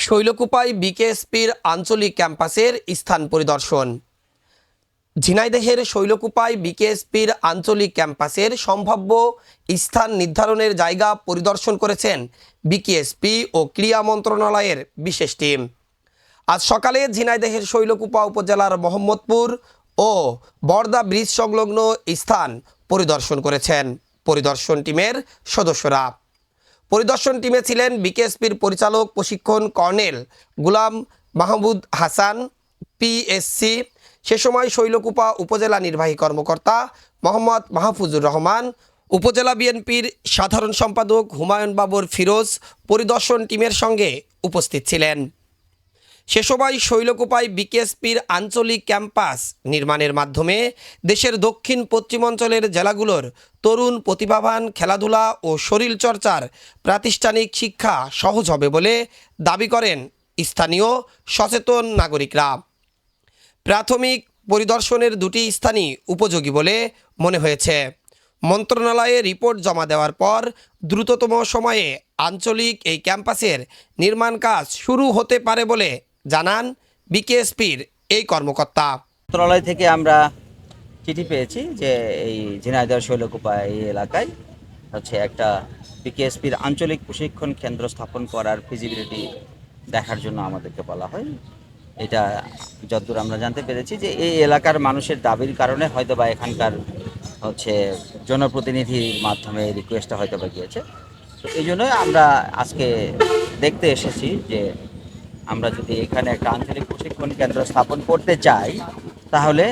শৈলকুপায় বিকেএসপির আঞ্চলিক ক্যাম্পাসের স্থান পরিদর্শন। ঝিনাইদহের শৈলকুপায় বিকেএসপির আঞ্চলিক ক্যাম্পাসের সম্ভাব্য স্থান নির্ধারণের জায়গা পরিদর্শন করেছেন বিকেএসপি ও ক্রীড়া মন্ত্রণালয়ের বিশেষ টিম। আজ সকালে ঝিনাইদহের শৈলকুপা উপজেলার মোহাম্মদপুর ও বর্দা ব্রিজ সংলগ্ন স্থান পরিদর্শন করেছেন পরিদর্শন টিমের সদস্যরা। পরিদর্শন টিমে ছিলেন বিকেএসপির পরিচালক প্রশিক্ষণ কর্নেল গুলাম মাহমুদ হাসান পিএসসি। সে সময় শৈলকুপা উপজেলা নির্বাহী কর্মকর্তা মোহাম্মদ মাহফুজুর রহমান, উপজেলা বিএনপির সাধারণ সম্পাদক হুমায়ুন বাবর ফিরোজ পরিদর্শন টিমের সঙ্গে উপস্থিত ছিলেন। সে সময় শৈলকুপায় বিকেএসপির আঞ্চলিক ক্যাম্পাস নির্মাণের মাধ্যমে দেশের দক্ষিণ পশ্চিমাঞ্চলের জেলাগুলোর তরুণ প্রতিভাবান খেলাধুলা ও শরীরচর্চার প্রাতিষ্ঠানিক শিক্ষা সহজ হবে বলে দাবি করেন স্থানীয় সচেতন নাগরিকরা। প্রাথমিক পরিদর্শনের দুটি স্থানই উপযোগী বলে মনে হয়েছে। মন্ত্রণালয়ে রিপোর্ট জমা দেওয়ার পর দ্রুততম সময়ে আঞ্চলিক এই ক্যাম্পাসের নির্মাণ কাজ শুরু হতে পারে বলে জানান বিকেএসপির এই কর্মকর্তা। মন্ত্রণালয় থেকে আমরা চিঠি পেয়েছি যে এই ঝিনাইদহ শৈলকুপা এই এলাকায় একটা বিকেএসপির আঞ্চলিক প্রশিক্ষণ কেন্দ্র স্থাপন করার ফিজিবিলিটি দেখার জন্য আমাদেরকে বলা হয়। এটা যতদূর আমরা জানতে পেরেছি যে এই এলাকার মানুষের দাবির কারণে হয়তো বা এখানকার জনপ্রতিনিধির মাধ্যমে রিকোয়েস্টটা হয়তো বা গিয়েছে। তো এই জন্যই আমরা আজকে দেখতে এসেছি যে আমরা যদি এখানে একটা আঞ্চলিক প্রশিক্ষণ কেন্দ্র স্থাপন করতে চাই তাহলে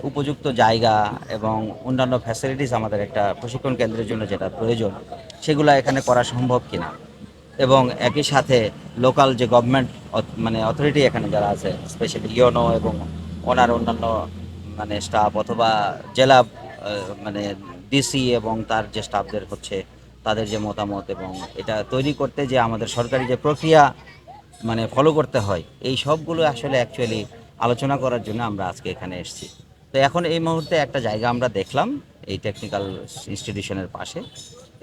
উপযুক্ত জায়গা এবং অন্যান্য ফ্যাসিলিটিস আমাদের একটা প্রশিক্ষণ কেন্দ্রের জন্য যেটা প্রয়োজন সেগুলো এখানে করা সম্ভব কিনা, এবং একই সাথে লোকাল যে গভর্নমেন্ট অথরিটি এখানে যারা আছে, স্পেশালি ইওনো এবং ওনার অন্যান্য স্টাফ অথবা জেলা ডিসি এবং তার যে স্টাফদের তাদের যে মতামত এবং এটা তৈরি করতে যে আমাদের সরকারি যে প্রক্রিয়া ফলো করতে হয়, এই সবগুলো আসলে অ্যাকচুয়ালি আলোচনা করার জন্য আমরা আজকে এখানে এসেছি। তো এখন এই মুহূর্তে একটা জায়গা আমরা দেখলাম এই টেকনিক্যাল ইনস্টিটিউশনের পাশে।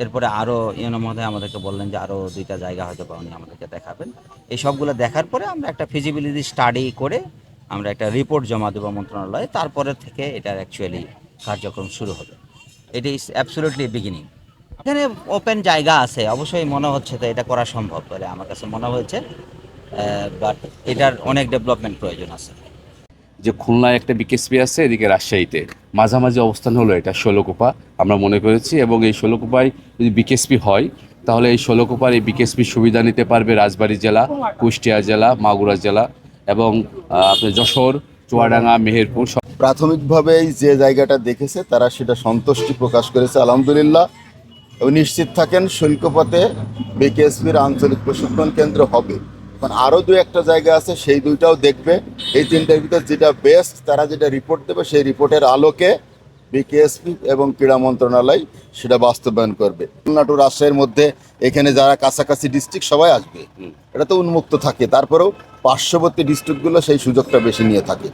এরপরে আরও ইউনো মহোদয় আমাদেরকে বললেন যে আরও দুইটা জায়গা হয়তো উনি আমাদেরকে দেখাবেন। এই সবগুলো দেখার পরে আমরা একটা ফিজিবিলিটি স্টাডি করে আমরা একটা রিপোর্ট জমা দেবো মন্ত্রণালয়ে। তারপরে থেকে এটার অ্যাকচুয়ালি কার্যক্রম শুরু হবে। এটি ইজ অ্যাবসলিউটলি বিগিনিং। এখানে ওপেন জায়গা আছে, অবশ্যই মনে হচ্ছে তো এটা করা সম্ভব বলে আমার কাছে মনে হয়েছে, বাট এটার অনেক ডেভেলপমেন্ট প্রয়োজন আছে। যে খুলনায় একটা বিকেএসপি আছে, এদিকে রাজশাহীতে মাঝামাঝি অবস্থান হলো এটা শৈলকুপা আমরা মনে করেছি। এবং এই শৈলকুপায় যদি বিকেএসপি হয় তাহলে এই শৈলকুপার এই বিকেএসপির সুবিধা নিতে পারবে রাজবাড়ী জেলা, কুষ্টিয়া জেলা, মাগুরা জেলা এবং আপনার যশোর, চুয়াডাঙ্গা, মেহেরপুর। প্রাথমিকভাবেই যে জায়গাটা দেখেছে তারা সেটা সন্তুষ্টি প্রকাশ করেছে আলহামদুলিল্লাহ, এবং নিশ্চিত থাকেন শৈলকুপাতে বিকেএসপির আঞ্চলিক প্রশিক্ষণ কেন্দ্র হবে। এখন আরও দু একটা জায়গা আছে, সেই দুইটাও দেখবে। এই তিনটার ভিতর যেটা বেস্ট তারা যেটা রিপোর্ট দেবে সেই রিপোর্টের আলোকে বিকেএসপি এবং ক্রীড়া মন্ত্রণালয় সেটা বাস্তবায়ন করবে। খুলনা টু রাজশাহীর মধ্যে এখানে যারা কাছাকাছি ডিস্ট্রিক্ট সবাই আসবে, এটা তো উন্মুক্ত থাকে, তারপরেও পার্শ্ববর্তী ডিস্ট্রিক্টগুলো সেই সুযোগটা বেশি নিয়ে থাকে।